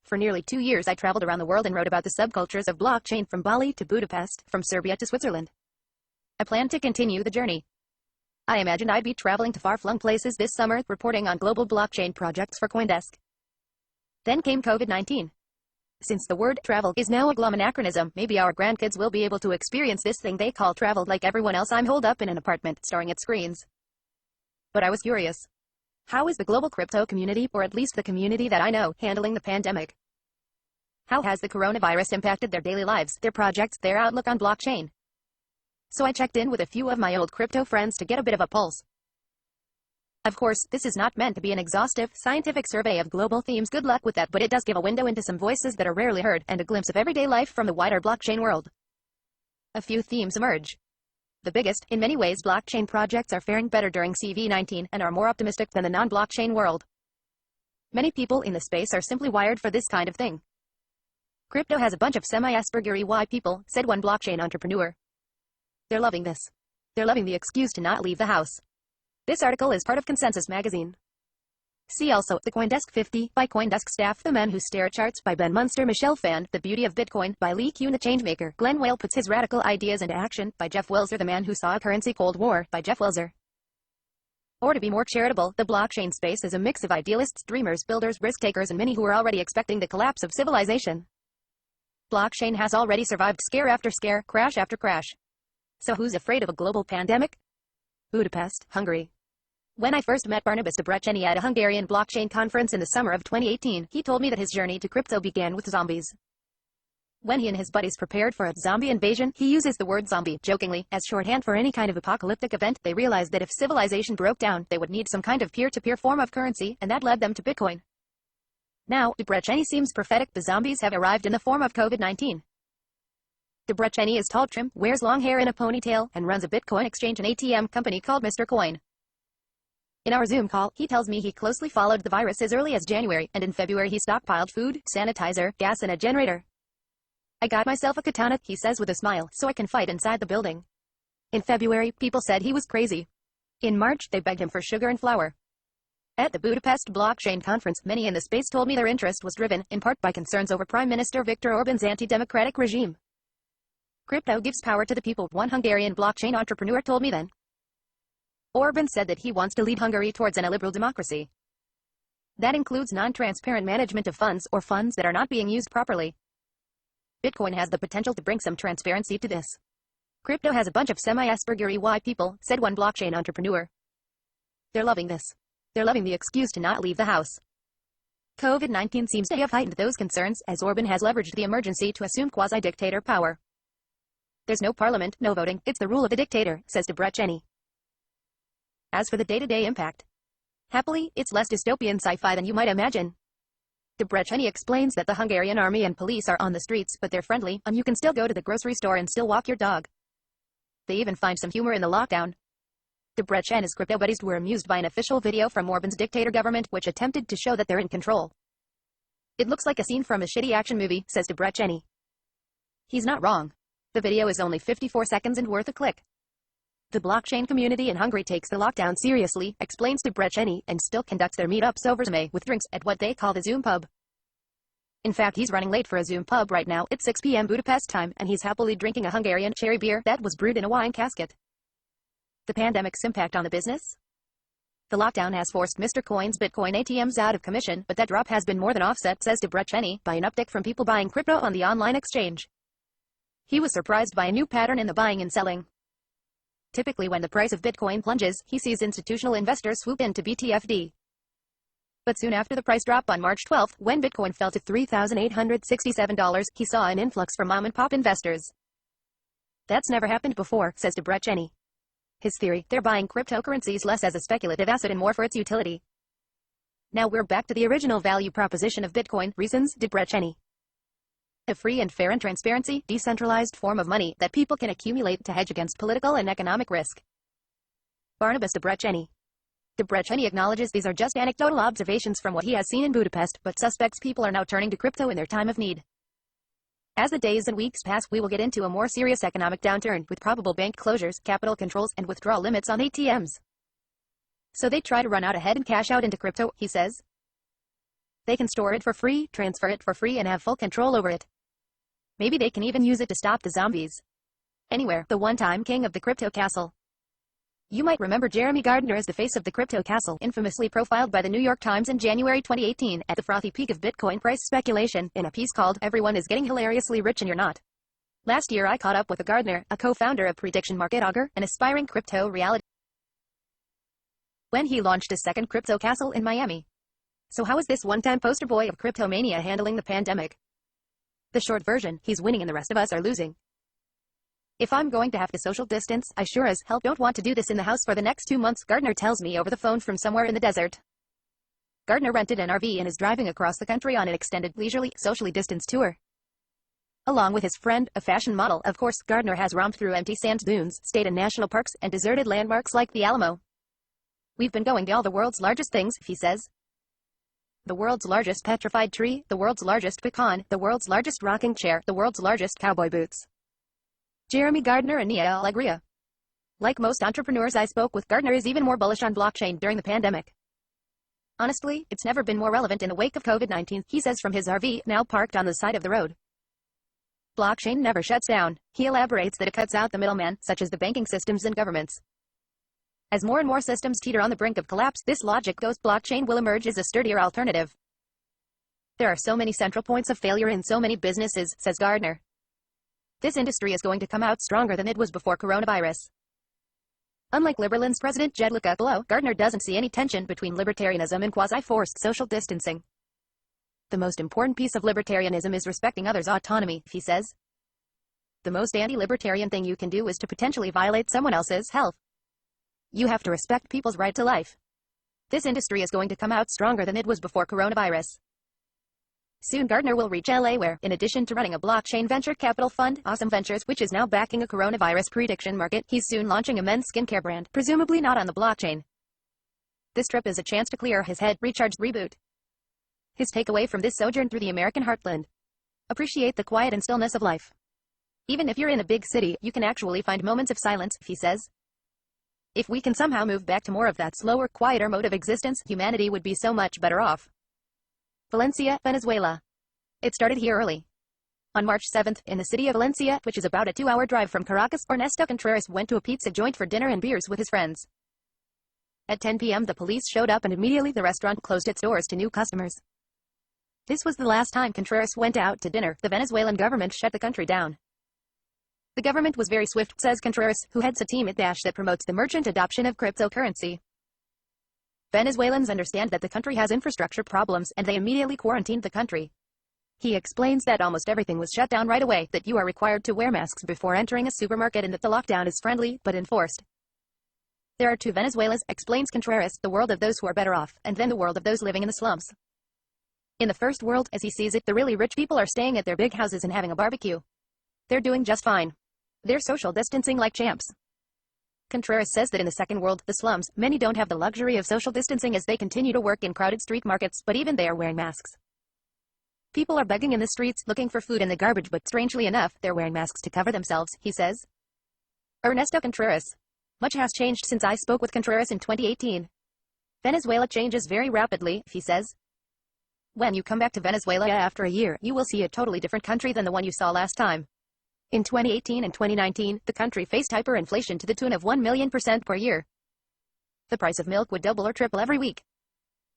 For nearly 2 years I traveled around the world and wrote about the subcultures of blockchain from Bali to Budapest, from Serbia to Switzerland. I plan to continue the journey. I imagined I'd be traveling to far-flung places this summer, reporting on global blockchain projects for CoinDesk. Then came COVID-19. Since the word travel is now a glum anachronism, maybe our grandkids will be able to experience this thing they call travel like everyone else. I'm holed up in an apartment, staring at screens. But I was curious. How is the global crypto community, or at least the community that I know, handling the pandemic? How has the coronavirus impacted their daily lives, their projects, their outlook on blockchain? So I checked in with a few of my old crypto friends to get a bit of a pulse. Of course, this is not meant to be an exhaustive, scientific survey of global themes. Good luck with that, but it does give a window into some voices that are rarely heard, and a glimpse of everyday life from the wider blockchain world. A few themes emerge. The biggest, in many ways, blockchain projects are faring better during CV-19 and are more optimistic than the non-blockchain world. Many people in the space are simply wired for this kind of thing. Crypto has a bunch of semi-Aspergery people, said one blockchain entrepreneur. They're loving this. They're loving the excuse to not leave the house. This article is part of Consensus magazine. See also, The CoinDesk 50, by CoinDesk staff, The Men Who Stare at Charts, by Ben Munster, Michelle Phan, The Beauty of Bitcoin, by Lee Kuhn, The Changemaker, Glenn Whale Puts His Radical Ideas into Action, by Jeff Wilzer, The Man Who Saw a Currency Cold War, by Jeff Wilzer. Or to be more charitable, the blockchain space is a mix of idealists, dreamers, builders, risk-takers, and many who are already expecting the collapse of civilization. Blockchain has already survived scare after scare, crash after crash. So who's afraid of a global pandemic? Budapest, Hungary. When I first met Barnabas Debreceni at a Hungarian blockchain conference in the summer of 2018, he told me that his journey to crypto began with zombies. When he and his buddies prepared for a zombie invasion, he uses the word zombie, jokingly, as shorthand for any kind of apocalyptic event. They realized that if civilization broke down, they would need some kind of peer-to-peer form of currency, and that led them to Bitcoin. Now, Debreceni seems prophetic. The zombies have arrived in the form of COVID-19. Debreceni is tall, trim, wears long hair in a ponytail, and runs a Bitcoin exchange and ATM company called Mr. Coin. In our Zoom call, he tells me he closely followed the virus as early as January, and in February he stockpiled food, sanitizer, gas, and a generator. I got myself a katana, he says with a smile, so I can fight inside the building. In February, people said he was crazy. In March, they begged him for sugar and flour. At the Budapest blockchain conference, many in the space told me their interest was driven, in part, by concerns over Prime Minister Viktor Orban's anti-democratic regime. Crypto gives power to the people, one Hungarian blockchain entrepreneur told me then. Orban said that he wants to lead Hungary towards an illiberal democracy. That includes non-transparent management of funds, or funds that are not being used properly. Bitcoin has the potential to bring some transparency to this. Crypto has a bunch of semi-Aspergery people, said one blockchain entrepreneur. They're loving this. They're loving the excuse to not leave the house. COVID-19 seems to have heightened those concerns, as Orban has leveraged the emergency to assume quasi-dictator power. There's no parliament, no voting, it's the rule of the dictator, says Debreceni. As for the day-to-day impact, happily, it's less dystopian sci-fi than you might imagine. Debreceni explains that the Hungarian army and police are on the streets, but they're friendly, and you can still go to the grocery store and still walk your dog. They even find some humor in the lockdown. Debreceni's crypto buddies were amused by an official video from Orban's dictator government, which attempted to show that they're in control. It looks like a scene from a shitty action movie, says Debreceni. He's not wrong. The video is only 54 seconds and worth a click. The blockchain community in Hungary takes the lockdown seriously, explains Debreceni, and still conducts their meetups over Zoom with drinks at what they call the Zoom pub. In fact, he's running late for a Zoom pub right now. It's 6 p.m. Budapest time, and he's happily drinking a Hungarian cherry beer that was brewed in a wine casket. The pandemic's impact on the business? The lockdown has forced Mr. Coin's Bitcoin ATMs out of commission, but that drop has been more than offset, says Debreceni, by an uptick from people buying crypto on the online exchange. He was surprised by a new pattern in the buying and selling. Typically when the price of Bitcoin plunges, he sees institutional investors swoop in to BTFD. But soon after the price drop on March 12, when Bitcoin fell to $3,867, he saw an influx from mom-and-pop investors. That's never happened before, says Debreceni. His theory, they're buying cryptocurrencies less as a speculative asset and more for its utility. Now we're back to the original value proposition of Bitcoin, reasons Debreceni. A free and fair and transparency, decentralized form of money that people can accumulate to hedge against political and economic risk. Barnabas Debreceni. Debreceni acknowledges these are just anecdotal observations from what he has seen in Budapest, but suspects people are now turning to crypto in their time of need. As the days and weeks pass, we will get into a more serious economic downturn, with probable bank closures, capital controls, and withdrawal limits on ATMs. So they try to run out ahead and cash out into crypto, he says. They can store it for free, transfer it for free, and have full control over it. Maybe they can even use it to stop the zombies. Anywhere, the one-time king of the crypto castle. You might remember Jeremy Gardner as the face of the crypto castle, infamously profiled by the New York Times in January 2018 at the frothy peak of Bitcoin price speculation in a piece called "Everyone is Getting Hilariously Rich and You're Not." Last year I caught up with Gardner, a co-founder of Prediction Market Augur, an aspiring crypto reality when he launched his second crypto castle in Miami. So how is this one-time poster boy of cryptomania handling the pandemic? The short version, he's winning and the rest of us are losing. If I'm going to have to social distance, I sure as hell don't want to do this in the house for the next 2 months, Gardner tells me over the phone from somewhere in the desert. Gardner rented an RV and is driving across the country on an extended, leisurely, socially distanced tour. Along with his friend, a fashion model, of course, Gardner has romped through empty sand dunes, stayed in national parks, and deserted landmarks like the Alamo. We've been going to all the world's largest things, he says. The world's largest petrified tree, the world's largest pecan, the world's largest rocking chair, the world's largest cowboy boots. Jeremy Gardner and Nia Alegria. Like most entrepreneurs I spoke with, Gardner is even more bullish on blockchain during the pandemic. Honestly, it's never been more relevant in the wake of COVID-19, he says from his RV, now parked on the side of the road. Blockchain never shuts down. He elaborates that it cuts out the middleman, such as the banking systems and governments. As more and more systems teeter on the brink of collapse, this logic goes, blockchain will emerge as a sturdier alternative. There are so many central points of failure in so many businesses, says Gardner. This industry is going to come out stronger than it was before coronavirus. Unlike Liberland's president Jed Leclerc, Gardner doesn't see any tension between libertarianism and quasi-forced social distancing. The most important piece of libertarianism is respecting others' autonomy, he says. The most anti-libertarian thing you can do is to potentially violate someone else's health. You have to respect people's right to life. This industry is going to come out stronger than it was before coronavirus. Soon Gardner will reach LA where, in addition to running a blockchain venture capital fund, Awesome Ventures, which is now backing a coronavirus prediction market, he's soon launching a men's skincare brand, presumably not on the blockchain. This trip is a chance to clear his head, recharge, reboot. His takeaway from this sojourn through the American heartland: appreciate the quiet and stillness of life. Even if you're in a big city, you can actually find moments of silence, he says. If we can somehow move back to more of that slower, quieter mode of existence, humanity would be so much better off. Valencia, Venezuela. It started here early. On March 7th, in the city of Valencia, which is about a 2-hour drive from Caracas, Ernesto Contreras went to a pizza joint for dinner and beers with his friends. At 10 p.m. the police showed up and immediately the restaurant closed its doors to new customers. This was the last time Contreras went out to dinner. The Venezuelan government shut the country down. The government was very swift, says Contreras, who heads a team at Dash that promotes the merchant adoption of cryptocurrency. Venezuelans understand that the country has infrastructure problems, and they immediately quarantined the country. He explains that almost everything was shut down right away, that you are required to wear masks before entering a supermarket, and that the lockdown is friendly, but enforced. There are two Venezuelas, explains Contreras, the world of those who are better off, and then the world of those living in the slums. In the first world, as he sees it, the really rich people are staying at their big houses and having a barbecue. They're doing just fine. They're social distancing like champs. Contreras says that in the second world, the slums, many don't have the luxury of social distancing as they continue to work in crowded street markets, but even they are wearing masks. People are begging in the streets, looking for food in the garbage, but strangely enough, they're wearing masks to cover themselves, he says. Ernesto Contreras. Much has changed since I spoke with Contreras in 2018. Venezuela changes very rapidly, he says. When you come back to Venezuela after a year, you will see a totally different country than the one you saw last time. In 2018 and 2019, the country faced hyperinflation to the tune of 1,000,000% per year. The price of milk would double or triple every week.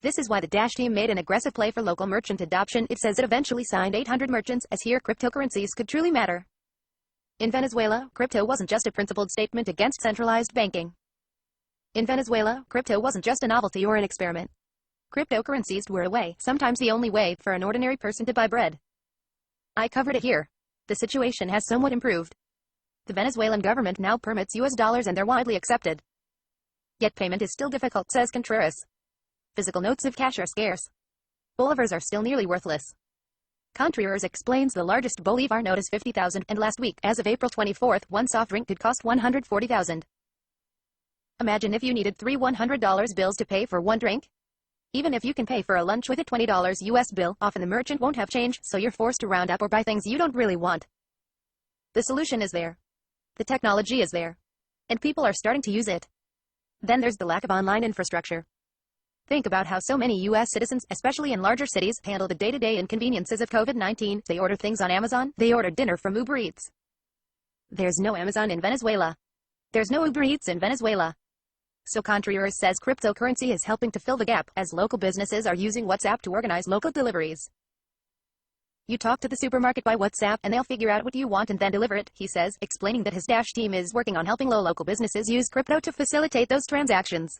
This is why the Dash team made an aggressive play for local merchant adoption. It says it eventually signed 800 merchants, as here cryptocurrencies could truly matter. In Venezuela, crypto wasn't just a principled statement against centralized banking. In Venezuela, crypto wasn't just a novelty or an experiment. Cryptocurrencies were a way, sometimes the only way, for an ordinary person to buy bread. I covered it here. The situation has somewhat improved. The Venezuelan government now permits US dollars and they're widely accepted. Yet payment is still difficult, says Contreras. Physical notes of cash are scarce. Bolivars are still nearly worthless. Contreras explains the largest Bolivar note is 50,000, and last week, as of April 24th, one soft drink could cost 140,000. Imagine if you needed 3 $100 bills to pay for one drink. Even if you can pay for a lunch with a $20 US bill, often the merchant won't have change, so you're forced to round up or buy things you don't really want. The solution is there. The technology is there. And people are starting to use it. Then there's the lack of online infrastructure. Think about how so many U.S. citizens, especially in larger cities, handle the day-to-day inconveniences of COVID-19. They order things on Amazon. They order dinner from Uber Eats. There's no Amazon in Venezuela. There's no Uber Eats in Venezuela. So Contreras says cryptocurrency is helping to fill the gap, as local businesses are using WhatsApp to organize local deliveries. You talk to the supermarket by WhatsApp and they'll figure out what you want and then deliver it, he says, explaining that his Dash team is working on helping local businesses use crypto to facilitate those transactions.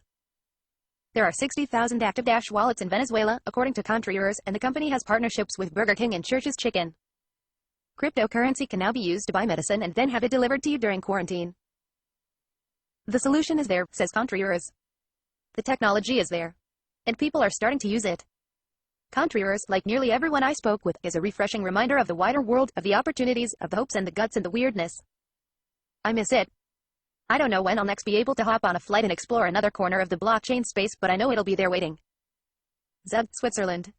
There are 60,000 active Dash wallets in Venezuela, according to Contreras, and the company has partnerships with Burger King and Church's Chicken. Cryptocurrency can now be used to buy medicine and then have it delivered to you during quarantine. The solution is there, says Contreras. The technology is there. And people are starting to use it. Contreras, like nearly everyone I spoke with, is a refreshing reminder of the wider world, of the opportunities, of the hopes and the guts and the weirdness. I miss it. I don't know when I'll next be able to hop on a flight and explore another corner of the blockchain space, but I know it'll be there waiting. Zug, Switzerland.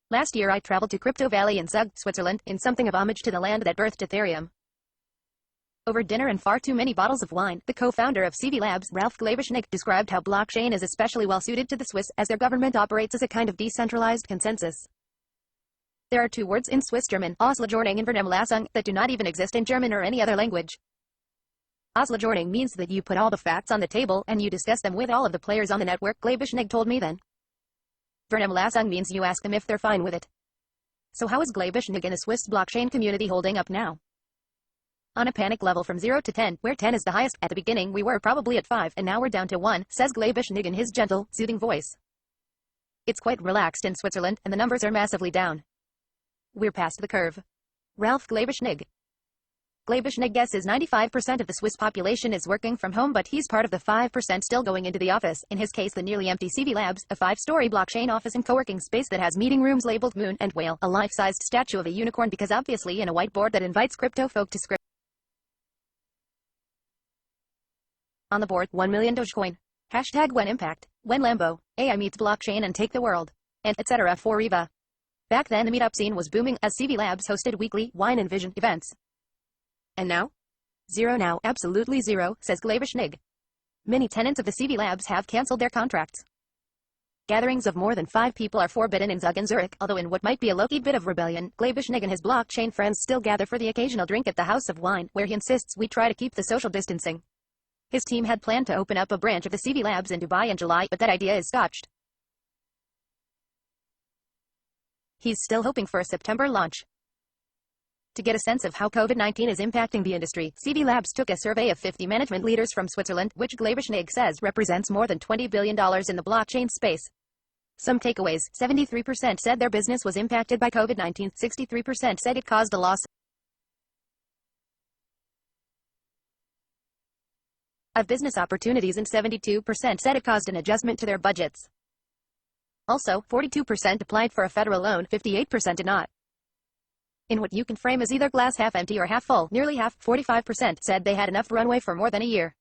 Last year I traveled to Crypto Valley in Zug, Switzerland, in something of homage to the land that birthed Ethereum. Over dinner and far too many bottles of wine, the co-founder of CV Labs, Ralph Glavischnik, described how blockchain is especially well suited to the Swiss, as their government operates as a kind of decentralized consensus. There are two words in Swiss German, Auslöschung and Vernehmlassung, that do not even exist in German or any other language. Auslöschung means that you put all the facts on the table and you discuss them with all of the players on the network, Glavischnik told me then. Vernehmlassung means you ask them if they're fine with it. So how is Glavischnik and the Swiss blockchain community holding up now? On a panic level from 0 to 10, where 10 is the highest, at the beginning we were probably at 5 and now we're down to 1, says Glavischnik in his gentle, soothing voice. It's quite relaxed in Switzerland and the numbers are massively down. We're past the curve. Ralph Glavischnik. Glavischnik guesses 95% of the Swiss population is working from home, but he's part of the 5% still going into the office, in his case the nearly empty CV Labs, a 5-story blockchain office and co-working space that has meeting rooms labeled Moon and Whale, a life-sized statue of a unicorn because obviously, and a whiteboard that invites crypto folk to script. On the board, 1 million Dogecoin. Hashtag when impact, when Lambo, AI meets blockchain and take the world, and etc. for Riva. Back then the meetup scene was booming as CV Labs hosted weekly wine and vision events. And now? Zero now, absolutely zero, says Glavischnik. Many tenants of the CV Labs have cancelled their contracts. Gatherings of more than 5 people are forbidden in Zug and Zurich, although in what might be a low-key bit of rebellion, Glavischnik and his blockchain friends still gather for the occasional drink at the House of Wine, where he insists we try to keep the social distancing. His team had planned to open up a branch of the CV Labs in Dubai in July, but that idea is scotched. He's still hoping for a September launch. To get a sense of how COVID-19 is impacting the industry, CV Labs took a survey of 50 management leaders from Switzerland, which Glavischnik says represents more than $20 billion in the blockchain space. Some takeaways: 73% said their business was impacted by COVID-19, 63% said it caused a loss of business opportunities, and 72% said it caused an adjustment to their budgets. Also, 42% applied for a federal loan, 58% did not. In what you can frame as either glass half empty or half full, nearly half, 45%, said they had enough runway for more than a year.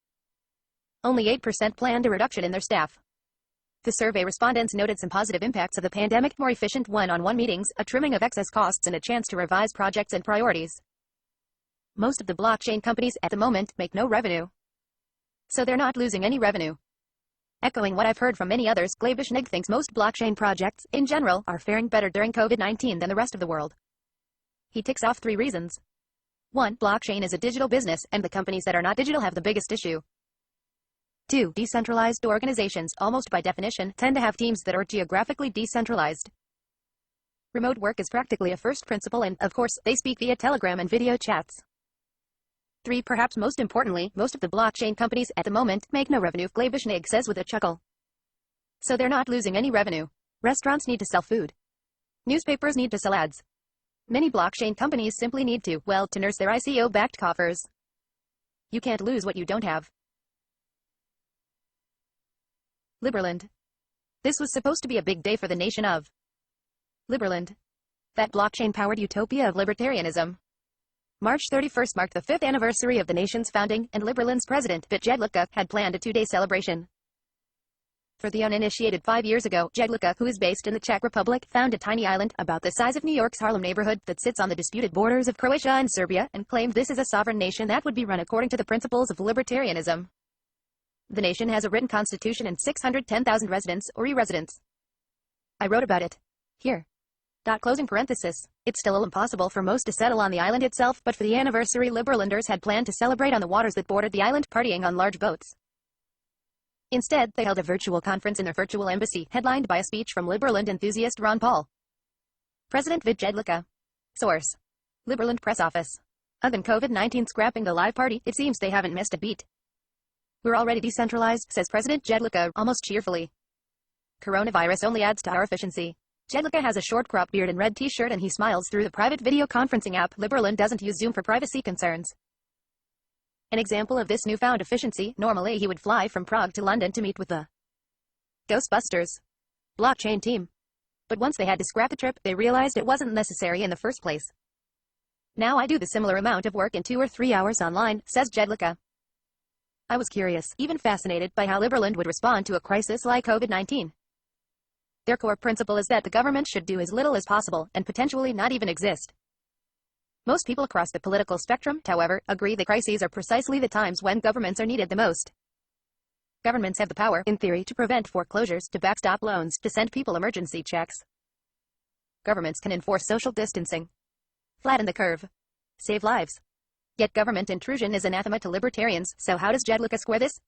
Only 8% planned a reduction in their staff. The survey respondents noted some positive impacts of the pandemic: more efficient one-on-one meetings, a trimming of excess costs, and a chance to revise projects and priorities. Most of the blockchain companies, at the moment, make no revenue. So they're not losing any revenue. Echoing what I've heard from many others, Glavischnik thinks most blockchain projects, in general, are faring better during COVID-19 than the rest of the world. He ticks off 3 reasons. 1. Blockchain is a digital business, and the companies that are not digital have the biggest issue. 2. Decentralized organizations, almost by definition, tend to have teams that are geographically decentralized. Remote work is practically a first principle and, of course, they speak via Telegram and video chats. 3. Perhaps most importantly, most of the blockchain companies, at the moment, make no revenue, Glavischnik says with a chuckle. So they're not losing any revenue. Restaurants need to sell food. Newspapers need to sell ads. Many blockchain companies simply need to, well, to nurse their ICO-backed coffers. You can't lose what you don't have. Liberland. This was supposed to be a big day for the nation of Liberland. That blockchain-powered utopia of libertarianism. March 31st marked the 5th anniversary of the nation's founding, and Liberland's president, Jedlicka, had planned a 2-day celebration. For the uninitiated, 5 years ago, Jedlicka, who is based in the Czech Republic, found a tiny island, about the size of New York's Harlem neighborhood, that sits on the disputed borders of Croatia and Serbia, and claimed this is a sovereign nation that would be run according to the principles of libertarianism. The nation has a written constitution and 610,000 residents, or e-residents. I wrote about it. Here. Closing parenthesis. It's still impossible for most to settle on the island itself, but for the anniversary, Liberlanders had planned to celebrate on the waters that bordered the island, partying on large boats. Instead, they held a virtual conference in their virtual embassy, headlined by a speech from Liberland enthusiast Ron Paul. President Jedlicka. Source: Liberland Press Office. Other than COVID-19 scrapping the live party, it seems they haven't missed a beat. We're already decentralized, says President Jedlicka, almost cheerfully. Coronavirus only adds to our efficiency. Jedlicka has a short cropped beard and red t-shirt, and he smiles through the private video conferencing app. Liberland doesn't use Zoom for privacy concerns. An example of this newfound efficiency: normally he would fly from Prague to London to meet with the Ghostbusters blockchain team. But once they had to scrap the trip, they realized it wasn't necessary in the first place. Now I do the similar amount of work in 2 or 3 hours online, says Jedlicka. I was curious, even fascinated, by how Liberland would respond to a crisis like COVID-19. Their core principle is that the government should do as little as possible, and potentially not even exist. Most people across the political spectrum, however, agree that crises are precisely the times when governments are needed the most. Governments have the power, in theory, to prevent foreclosures, to backstop loans, to send people emergency checks. Governments can enforce social distancing, flatten the curve, save lives. Yet government intrusion is anathema to libertarians, so how does Jedlicka square this?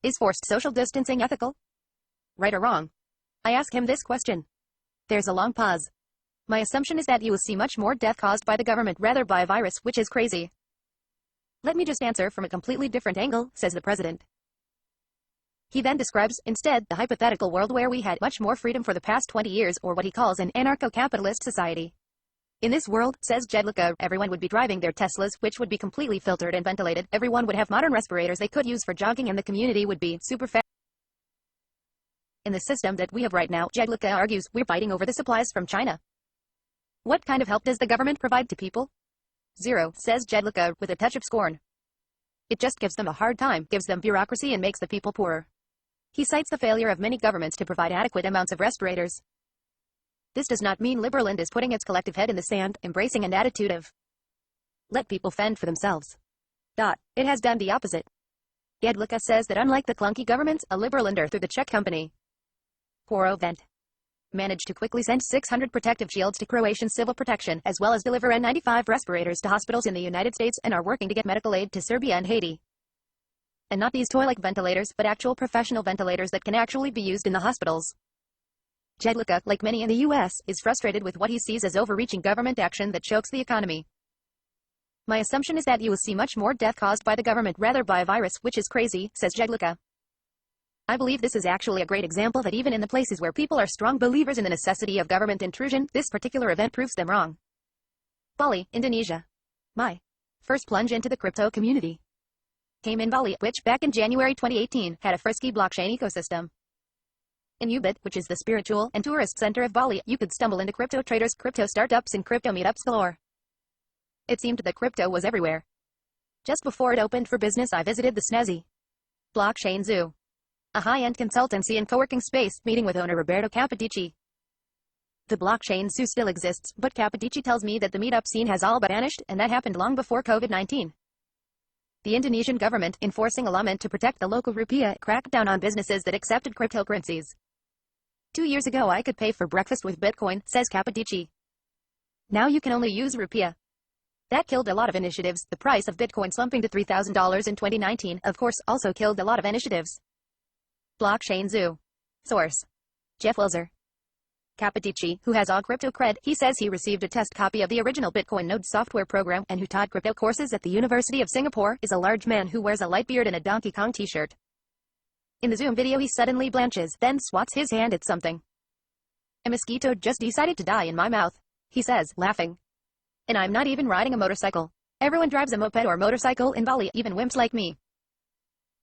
Is forced social distancing ethical? Right or wrong? I ask him this question. There's a long pause. My assumption is that you will see much more death caused by the government rather by a virus, which is crazy. Let me just answer from a completely different angle, says the president. He then describes, instead, the hypothetical world where we had much more freedom for the past 20 years, or what he calls an anarcho-capitalist society. In this world, says Jedlicka, everyone would be driving their Teslas, which would be completely filtered and ventilated, everyone would have modern respirators they could use for jogging, and the community would be super fast. In the system that we have right now, Jedlicka argues, we're fighting over the supplies from China. What kind of help does the government provide to people? Zero, says Jedlicka, with a touch of scorn. It just gives them a hard time, gives them bureaucracy, and makes the people poorer. He cites the failure of many governments to provide adequate amounts of respirators. This does not mean Liberland is putting its collective head in the sand, embracing an attitude of let people fend for themselves. It has done the opposite. Jedlicka says that unlike the clunky governments, a Liberlander through the Czech company Vent managed to quickly send 600 protective shields to Croatian civil protection, as well as deliver N95 respirators to hospitals in the United States, and are working to get medical aid to Serbia and Haiti. And not these toy-like ventilators, but actual professional ventilators that can actually be used in the hospitals. Jedlicka, like many in the U.S., is frustrated with what he sees as overreaching government action that chokes the economy. My assumption is that you will see much more death caused by the government rather by a virus, which is crazy, says Jedlicka. I believe this is actually a great example that even in the places where people are strong believers in the necessity of government intrusion, this particular event proves them wrong. Bali, Indonesia. My first plunge into the crypto community came in Bali, which, back in January 2018, had a frisky blockchain ecosystem. In Ubud, which is the spiritual and tourist center of Bali, you could stumble into crypto traders, crypto startups, and crypto meetups galore. It seemed that crypto was everywhere. Just before it opened for business, I visited the snazzy Blockchain Zoo, a high-end consultancy and co-working space, meeting with owner Roberto Capodici. The Blockchain Zoo still exists, but Capodici tells me that the meetup scene has all but vanished, and that happened long before COVID-19. The Indonesian government, enforcing a law meant to protect the local rupiah, cracked down on businesses that accepted cryptocurrencies. 2 years ago I could pay for breakfast with Bitcoin, says Capodici. Now you can only use rupiah. That killed a lot of initiatives. The price of Bitcoin slumping to $3,000 in 2019, of course, also killed a lot of initiatives. Blockchain Zoo. Source: Jeff Wilzer. Capodici, who has all crypto cred, he says he received a test copy of the original Bitcoin Node software program, and who taught crypto courses at the University of Singapore, is a large man who wears a light beard and a Donkey Kong t-shirt. In the Zoom video he suddenly blanches, then swats his hand at something. A mosquito just decided to die in my mouth, he says, laughing. And I'm not even riding a motorcycle. Everyone drives a moped or motorcycle in Bali, even wimps like me.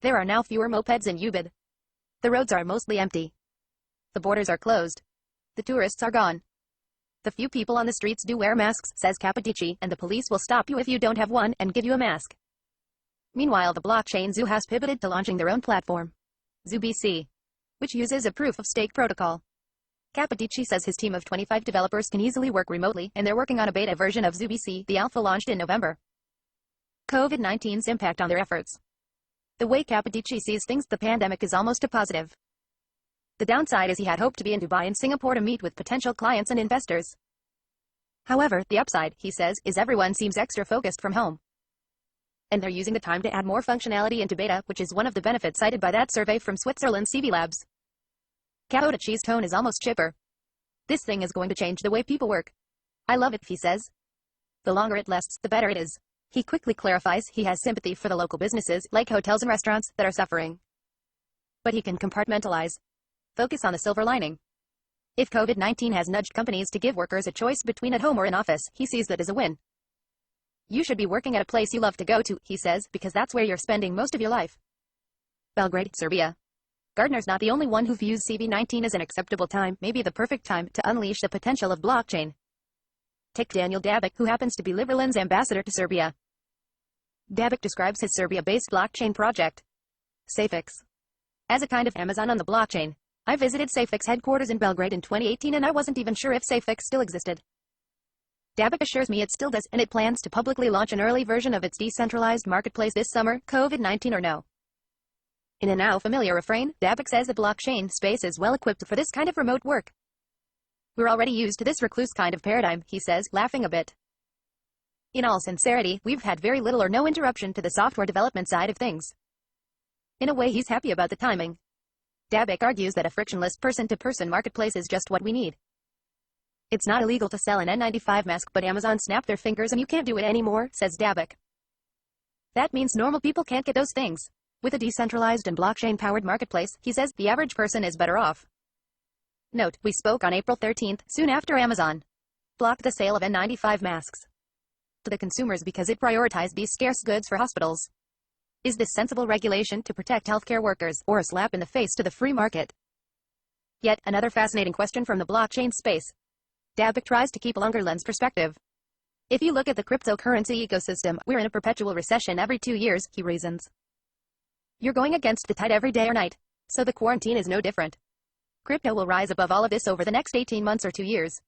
There are now fewer mopeds in Ubud. The roads are mostly empty. The borders are closed. The tourists are gone. The few people on the streets do wear masks, says Capodici, and the police will stop you if you don't have one, and give you a mask. Meanwhile, the Blockchain Zoo has pivoted to launching their own platform, ZooBC, which uses a proof-of-stake protocol. Capodici says his team of 25 developers can easily work remotely, and they're working on a beta version of ZooBC. The alpha launched in November. COVID-19's impact on their efforts. The way Capodici sees things, the pandemic is almost a positive. The downside is he had hoped to be in Dubai and Singapore to meet with potential clients and investors. However, the upside, he says, is everyone seems extra focused from home. And they're using the time to add more functionality into beta, which is one of the benefits cited by that survey from Switzerland's CV Labs. Capote tone is almost chipper. This thing is going to change the way people work. I love it, he says. The longer it lasts, the better it is. He quickly clarifies he has sympathy for the local businesses, like hotels and restaurants, that are suffering. But he can compartmentalize. Focus on the silver lining. If COVID-19 has nudged companies to give workers a choice between at home or in office, he sees that as a win. You should be working at a place you love to go to, he says, because that's where you're spending most of your life. Belgrade, Serbia. Gardner's not the only one who views CV-19 as an acceptable time, maybe the perfect time, to unleash the potential of blockchain. Take Daniel Dabic, who happens to be Liberland's ambassador to Serbia. Dabic describes his Serbia-based blockchain project, Safex, as a kind of Amazon on the blockchain. I visited Safex headquarters in Belgrade in 2018 and I wasn't even sure if Safex still existed. Dabic assures me it still does, and it plans to publicly launch an early version of its decentralized marketplace this summer, COVID-19 or no. In a now familiar refrain, Dabic says the blockchain space is well equipped for this kind of remote work. We're already used to this recluse kind of paradigm, he says, laughing a bit. In all sincerity, we've had very little or no interruption to the software development side of things. In a way, he's happy about the timing. Dabic argues that a frictionless person-to-person marketplace is just what we need. It's not illegal to sell an N95 mask, but Amazon snapped their fingers and you can't do it anymore, says Dabic. That means normal people can't get those things. With a decentralized and blockchain-powered marketplace, he says, the average person is better off. Note, we spoke on April 13th, soon after Amazon blocked the sale of N95 masks to the consumers because it prioritized these scarce goods for hospitals. Is this sensible regulation to protect healthcare workers, or a slap in the face to the free market? Yet another fascinating question from the blockchain space. Dabic tries to keep a longer lens perspective. If you look at the cryptocurrency ecosystem, we're in a perpetual recession every 2 years, he reasons. You're going against the tide every day or night, so the quarantine is no different. Crypto will rise above all of this over the next 18 months or 2 years.